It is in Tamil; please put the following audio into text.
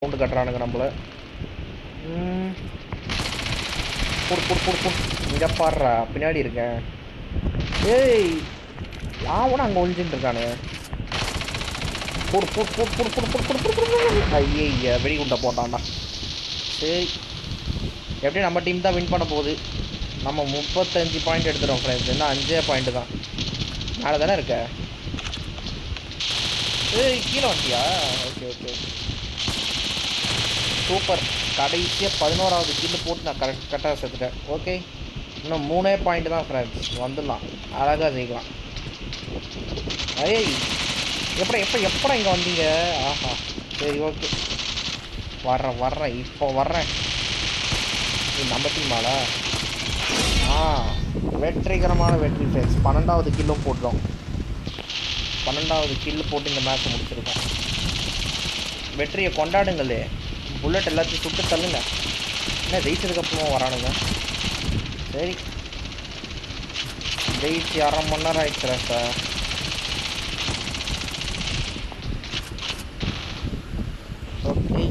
சவுண்டு கட்டுறானுங்க நம்மள. போடு போடு போடு போடு. இங்கே பாடுறா பின்னாடி இருக்கேன். ஏய் யாவனா அங்கே ஒழிஞ்சுட்டு இருக்கானு. போடு போடு போடு போடு போடு போடு போடு போடு. ஐயா வெடிகுண்டை போட்டான்டா. சரி எப்படியும் நம்ம டீம் தான் வின் பண்ண போகுது. நம்ம 35 பாயிண்ட் எடுத்துகிறோம் ஃப்ரெண்ட்ஸ். இன்னும் 5 பாயிண்ட்டு தான். மேலே தானே இருக்க. ஏய் கீழே வந்துட்டியா? Okay okay okay super. கடைசியாக 11வது கில்லு போட்டு நான் கரெக்டாக சேர்த்துட்டேன். ஓகே இன்னும் 3 பாயிண்ட் தான் ஃப்ரெண்ட்ஸ். வந்துடலாம், அழகாக ஜெயிக்கலாம். ஏய் எப்படா இங்கே வந்தீங்க? ஆஹா சரி ஓகே வர்றேன் இப்போ வர்றேன். நம்ம டீமால வெற்றிகரமான வெற்றி ஃப்ரெண்ட்ஸ். 12வது கில்லும் போட்டோம். 12வது கில்லு போட்டு இந்த மேட்ச்சை முடிச்சிருக்கோம். வெற்றியை கொண்டாடுங்களே. புல்லட் எல்லாத்தையும் சுட்டு தள்ளுங்க. என்ன ஜெயிச்சதுக்கப்புறமா வரானுங்க. சரி ஜெயிச்சு 1/2 மணி நேரம் ஆயிடுச்சுரா சார். ஓகே